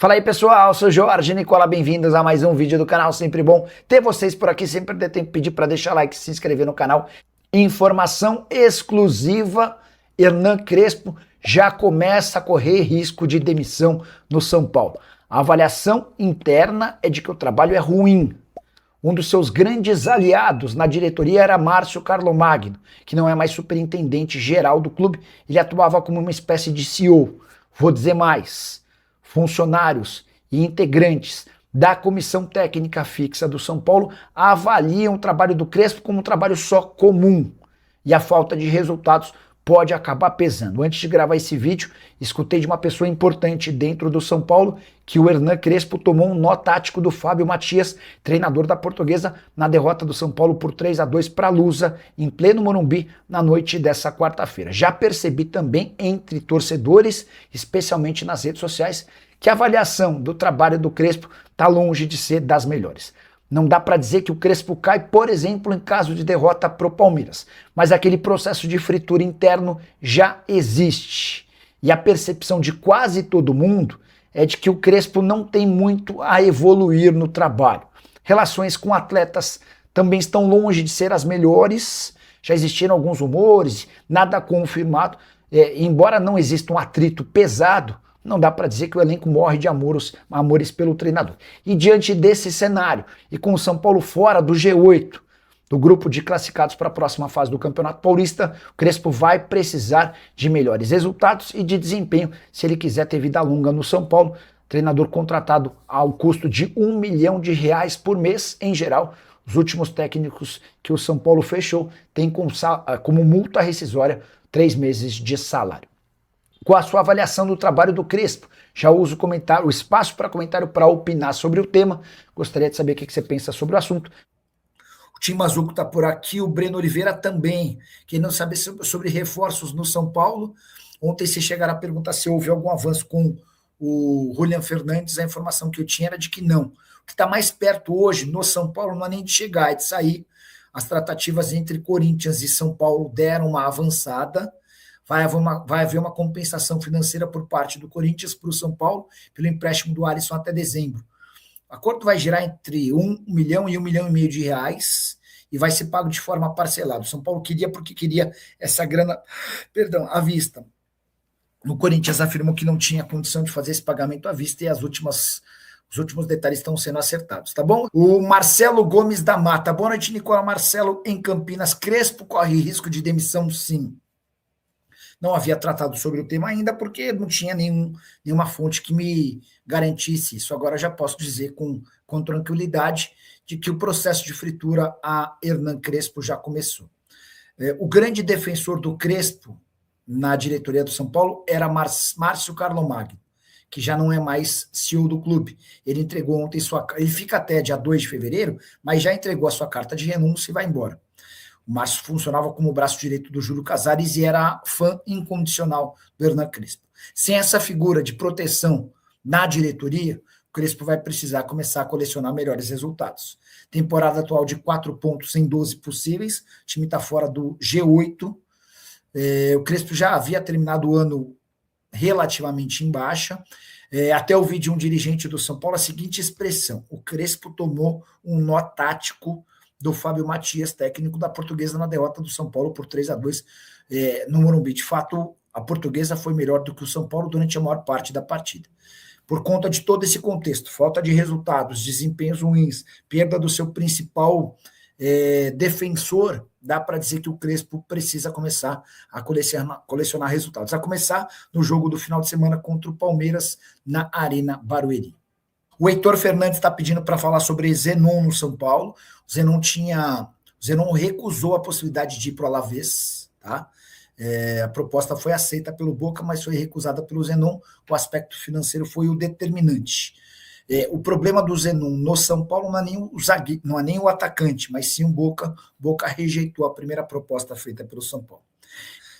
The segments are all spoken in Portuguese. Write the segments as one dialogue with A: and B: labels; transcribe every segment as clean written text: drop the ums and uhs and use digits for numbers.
A: Fala aí pessoal, sou o Jorge Nicola, bem-vindos a mais um vídeo do canal, sempre bom ter vocês por aqui, sempre tem que pedir para deixar like, se inscrever no canal. Informação exclusiva, Hernan Crespo já começa a correr risco de demissão no São Paulo. A avaliação interna é de que o trabalho é ruim. Um dos seus grandes aliados na diretoria era Márcio Carlomagno, que não é mais superintendente geral do clube, ele atuava como uma espécie de CEO. Vou dizer mais. Funcionários e integrantes da comissão técnica fixa do São Paulo avaliam o trabalho do Crespo como um trabalho só comum e a falta de resultados pode acabar pesando. Antes de gravar esse vídeo, escutei de uma pessoa importante dentro do São Paulo que o Hernan Crespo tomou um nó tático do Fábio Matias, treinador da Portuguesa, na derrota do São Paulo por 3-2 para a Lusa, em pleno Morumbi, na noite dessa quarta-feira. Já percebi também entre torcedores, especialmente nas redes sociais, que a avaliação do trabalho do Crespo está longe de ser das melhores. Não dá para dizer que o Crespo cai, por exemplo, em caso de derrota pro Palmeiras, mas aquele processo de fritura interno já existe. E a percepção de quase todo mundo é de que o Crespo não tem muito a evoluir no trabalho. Relações com atletas também estão longe de ser as melhores, já existiram alguns rumores, nada confirmado, embora não exista um atrito pesado, não dá para dizer que o elenco morre de amores pelo treinador. E diante desse cenário, e com o São Paulo fora do G8, do grupo de classificados para a próxima fase do Campeonato Paulista, o Crespo vai precisar de melhores resultados e de desempenho se ele quiser ter vida longa no São Paulo. Treinador contratado ao custo de R$1 milhão por mês, em geral. Os últimos técnicos que o São Paulo fechou têm como multa rescisória 3 meses de salário. Com a sua avaliação do trabalho do Crespo, já uso o espaço para comentário para opinar sobre o tema. Gostaria de saber o que você pensa sobre o assunto. O Tim Mazuco está por aqui, o Breno Oliveira também. Quem não sabe sobre reforços no São Paulo, ontem se chegaram a perguntar se houve algum avanço com o Julian Fernandes, a informação que eu tinha era de que não. O que está mais perto hoje no São Paulo não é nem de chegar, é de sair. As tratativas entre Corinthians e São Paulo deram uma avançada. Vai haver uma compensação financeira por parte do Corinthians para o São Paulo, pelo empréstimo do Alisson até dezembro. O acordo vai girar entre R$1 milhão e R$1,5 milhão e vai ser pago de forma parcelada. O São Paulo queria porque queria essa grana, à vista. O Corinthians afirmou que não tinha condição de fazer esse pagamento à vista e os últimos detalhes estão sendo acertados, tá bom? O Marcelo Gomes da Mata. Boa noite, Nicola. Marcelo, em Campinas. Crespo corre risco de demissão, sim. Não havia tratado sobre o tema ainda, porque não tinha nenhuma fonte que me garantisse isso. Agora já posso dizer com tranquilidade de que o processo de fritura a Hernan Crespo já começou. O grande defensor do Crespo na diretoria do São Paulo era Márcio Carlomagno, que já não é mais CEO do clube. Ele entregou ontem ele fica até dia 2 de fevereiro, mas já entregou a sua carta de renúncia e vai embora. O Márcio funcionava como braço direito do Júlio Casares e era fã incondicional do Hernan Crespo. Sem essa figura de proteção na diretoria, o Crespo vai precisar começar a colecionar melhores resultados. Temporada atual de 4 pontos em 12 possíveis, o time está fora do G8. O Crespo já havia terminado o ano relativamente em baixa. Até ouvi de um dirigente do São Paulo a seguinte expressão: o Crespo tomou um nó tático do Fábio Matias, técnico da Portuguesa, na derrota do São Paulo por 3-2 no Morumbi. De fato, a Portuguesa foi melhor do que o São Paulo durante a maior parte da partida. Por conta de todo esse contexto, falta de resultados, desempenhos ruins, perda do seu principal defensor, dá para dizer que o Crespo precisa começar a colecionar resultados. A começar no jogo do final de semana contra o Palmeiras, na Arena Barueri. O Heitor Fernandes está pedindo para falar sobre Zenon no São Paulo. O Zenon recusou a possibilidade de ir para o Alavés, tá? A proposta foi aceita pelo Boca, mas foi recusada pelo Zenon. O aspecto financeiro foi o determinante. O problema do Zenon no São Paulo não é nem o atacante, mas sim o Boca. Boca rejeitou a primeira proposta feita pelo São Paulo.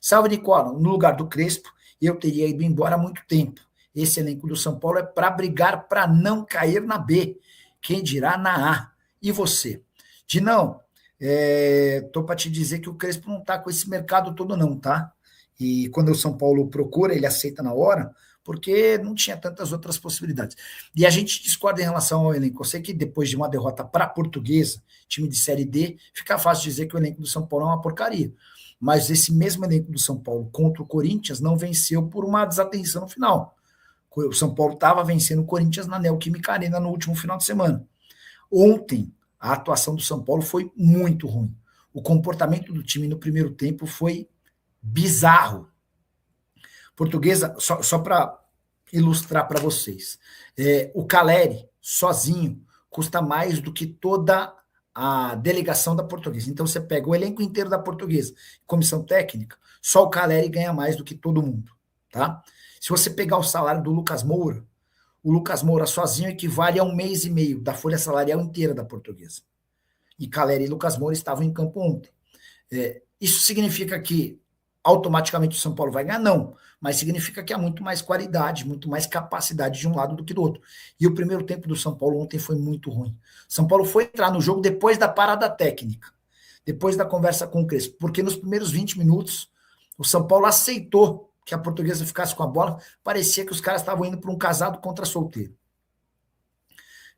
A: Salve, Nicola. No lugar do Crespo, eu teria ido embora há muito tempo. Esse elenco do São Paulo é para brigar para não cair na B. Quem dirá na A? E você? Dinão, estou para te dizer que o Crespo não está com esse mercado todo não, tá? E quando o São Paulo procura, ele aceita na hora, porque não tinha tantas outras possibilidades. E a gente discorda em relação ao elenco. Eu sei que depois de uma derrota para a Portuguesa, time de Série D, fica fácil dizer que o elenco do São Paulo é uma porcaria. Mas esse mesmo elenco do São Paulo contra o Corinthians não venceu por uma desatenção no final. O São Paulo estava vencendo o Corinthians na Neoquímica Arena no último final de semana. Ontem, a atuação do São Paulo foi muito ruim. O comportamento do time no primeiro tempo foi bizarro. Portuguesa, só para ilustrar para vocês, o Caleri, sozinho, custa mais do que toda a delegação da Portuguesa. Então você pega o elenco inteiro da Portuguesa, comissão técnica, só o Caleri ganha mais do que todo mundo, tá? Se você pegar o salário do Lucas Moura, o Lucas Moura sozinho equivale a 1 mês e meio da folha salarial inteira da Portuguesa. E Caleri e Lucas Moura estavam em campo ontem. Isso significa que automaticamente o São Paulo vai ganhar? Não, mas significa que há muito mais qualidade, muito mais capacidade de um lado do que do outro. E o primeiro tempo do São Paulo ontem foi muito ruim. São Paulo foi entrar no jogo depois da parada técnica, depois da conversa com o Crespo, porque nos primeiros 20 minutos o São Paulo aceitou que a Portuguesa ficasse com a bola, parecia que os caras estavam indo para um casado contra solteiro.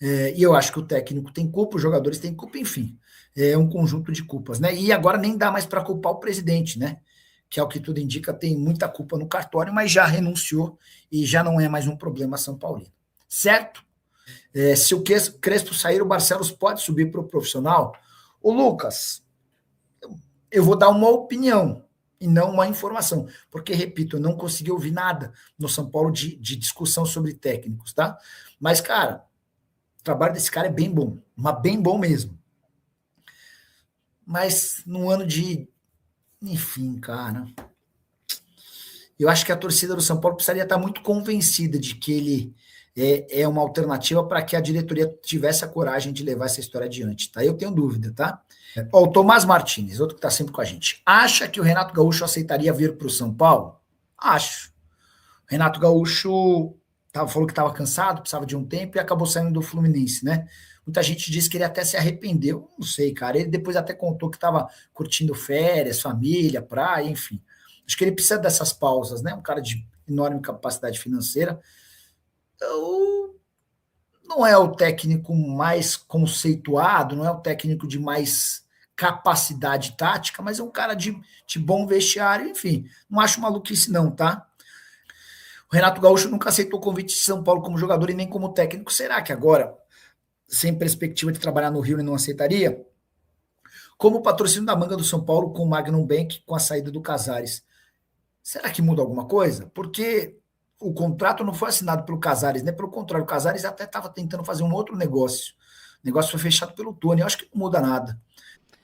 A: E eu acho que o técnico tem culpa, os jogadores têm culpa, enfim, é um conjunto de culpas, né? E agora nem dá mais para culpar o presidente, né? Que é o que tudo indica, tem muita culpa no cartório, mas já renunciou e já não é mais um problema São Paulino. Certo? Se o Crespo sair, o Barcelos pode subir para o profissional? O Lucas, eu vou dar uma opinião e não uma informação, porque, repito, eu não consegui ouvir nada no São Paulo de discussão sobre técnicos, tá? Mas, cara, o trabalho desse cara é bem bom, mas bem bom mesmo. Mas no ano de... Enfim, cara, eu acho que a torcida do São Paulo precisaria estar muito convencida de que ele é uma alternativa para que a diretoria tivesse a coragem de levar essa história adiante, tá? Eu tenho dúvida, tá? O Tomás Martins, outro que está sempre com a gente, acha que o Renato Gaúcho aceitaria vir para o São Paulo? Acho. O Renato Gaúcho falou que estava cansado, precisava de um tempo e acabou saindo do Fluminense, né? Muita gente disse que ele até se arrependeu, não sei, cara. Ele depois até contou que estava curtindo férias, família, praia, enfim. Acho que ele precisa dessas pausas, né? Um cara de enorme capacidade financeira. Então, não é o técnico mais conceituado, não é o técnico de mais capacidade tática, mas é um cara de bom vestiário, enfim. Não acho maluquice não, tá? O Renato Gaúcho nunca aceitou o convite de São Paulo como jogador e nem como técnico. Será que agora, sem perspectiva de trabalhar no Rio, ele não aceitaria? Como o patrocínio da manga do São Paulo com o Magnum Bank, com a saída do Casares. Será que muda alguma coisa? Porque o contrato não foi assinado pelo Casares, né? Pelo contrário, o Casares até estava tentando fazer um outro negócio. O negócio foi fechado pelo Tony. Eu acho que não muda nada.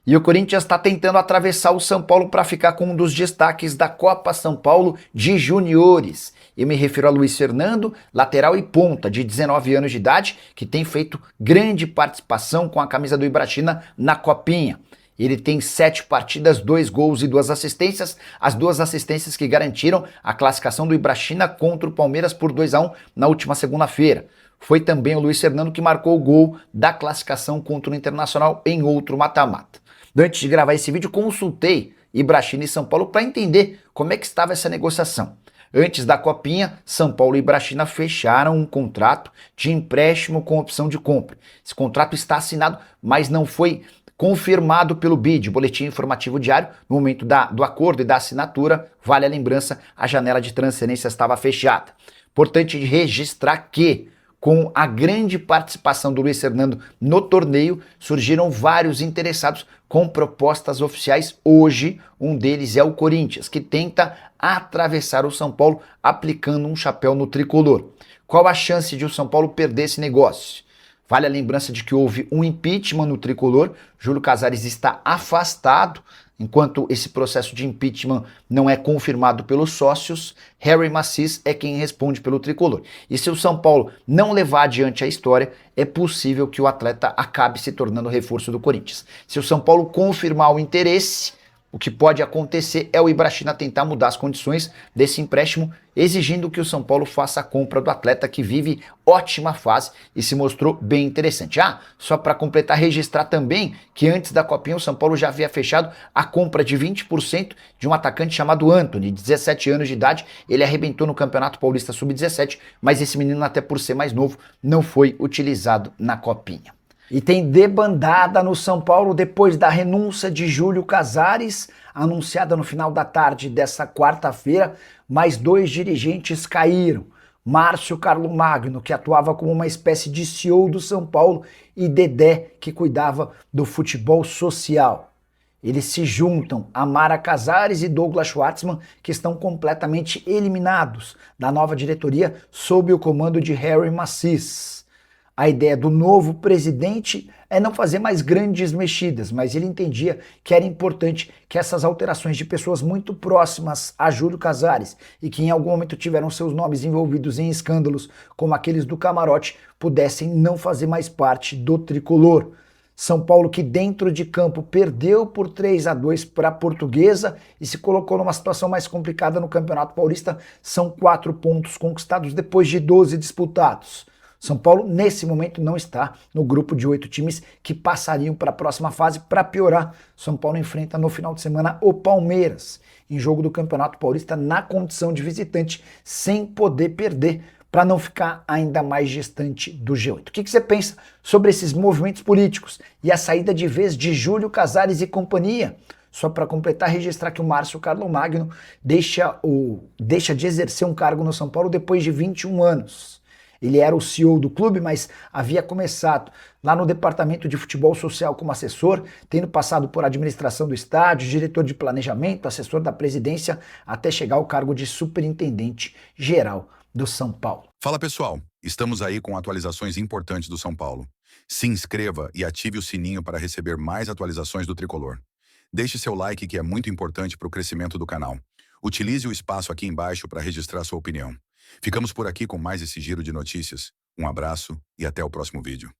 A: E o Corinthians está tentando atravessar o São Paulo para ficar com um dos destaques da Copa São Paulo de Juniores. Eu me refiro a Luiz Fernando, lateral e ponta, de 19 anos de idade, que tem feito grande participação com a camisa do Ibrachina na Copinha. Ele tem 7 partidas, 2 gols e 2 assistências, as 2 assistências que garantiram a classificação do Ibrachina contra o Palmeiras por 2-1 na última segunda-feira. Foi também o Luiz Fernando que marcou o gol da classificação contra o Internacional em outro mata-mata. Antes de gravar esse vídeo, consultei Ibrachina e São Paulo para entender como é que estava essa negociação. Antes da Copinha, São Paulo e Ibrachina fecharam um contrato de empréstimo com opção de compra. Esse contrato está assinado, mas não foi confirmado pelo BID, Boletim Informativo Diário. No momento do acordo e da assinatura, vale a lembrança, a janela de transferência estava fechada. Importante registrar que, com a grande participação do Luiz Fernando no torneio, surgiram vários interessados com propostas oficiais. Hoje, um deles é o Corinthians, que tenta atravessar o São Paulo aplicando um chapéu no tricolor. Qual a chance de o São Paulo perder esse negócio? Vale a lembrança de que houve um impeachment no tricolor. Júlio Casares está afastado. Enquanto esse processo de impeachment não é confirmado pelos sócios, Harry Macis é quem responde pelo tricolor. E se o São Paulo não levar adiante a história, é possível que o atleta acabe se tornando reforço do Corinthians. Se o São Paulo confirmar o interesse, O que pode acontecer é o Ibrachina tentar mudar as condições desse empréstimo, exigindo que o São Paulo faça a compra do atleta que vive ótima fase e se mostrou bem interessante. Só para completar, registrar também que antes da Copinha o São Paulo já havia fechado a compra de 20% de um atacante chamado Antony, 17 anos de idade. Ele arrebentou no Campeonato Paulista Sub-17, mas esse menino, até por ser mais novo, não foi utilizado na Copinha. E tem debandada no São Paulo depois da renúncia de Júlio Casares, anunciada no final da tarde dessa quarta-feira. Mais 2 dirigentes caíram. Márcio Carlomagno, que atuava como uma espécie de CEO do São Paulo, e Dedé, que cuidava do futebol social. Eles se juntam a Mara Casares e Douglas Schwartzman, que estão completamente eliminados da nova diretoria sob o comando de Harry Macis. A ideia do novo presidente é não fazer mais grandes mexidas, mas ele entendia que era importante que essas alterações de pessoas muito próximas a Júlio Casares e que em algum momento tiveram seus nomes envolvidos em escândalos como aqueles do camarote pudessem não fazer mais parte do tricolor. São Paulo, que dentro de campo perdeu por 3-2 para a Portuguesa e se colocou numa situação mais complicada no Campeonato Paulista, são 4 pontos conquistados depois de 12 disputados. São Paulo, nesse momento, não está no grupo de 8 times que passariam para a próxima fase. Para piorar, São Paulo enfrenta no final de semana o Palmeiras, em jogo do Campeonato Paulista, na condição de visitante, sem poder perder, para não ficar ainda mais distante do G8. O que você pensa sobre esses movimentos políticos e a saída de vez de Júlio Casares e companhia? Só para completar, registrar que o Márcio Carlomagno deixa de exercer um cargo no São Paulo depois de 21 anos. Ele era o CEO do clube, mas havia começado lá no departamento de futebol social como assessor, tendo passado por administração do estádio, diretor de planejamento, assessor da presidência, até chegar ao cargo de superintendente geral do São Paulo.
B: Fala pessoal, estamos aí com atualizações importantes do São Paulo. Se inscreva e ative o sininho para receber mais atualizações do Tricolor. Deixe seu like, que é muito importante para o crescimento do canal. Utilize o espaço aqui embaixo para registrar sua opinião. Ficamos por aqui com mais esse giro de notícias. Um abraço e até o próximo vídeo.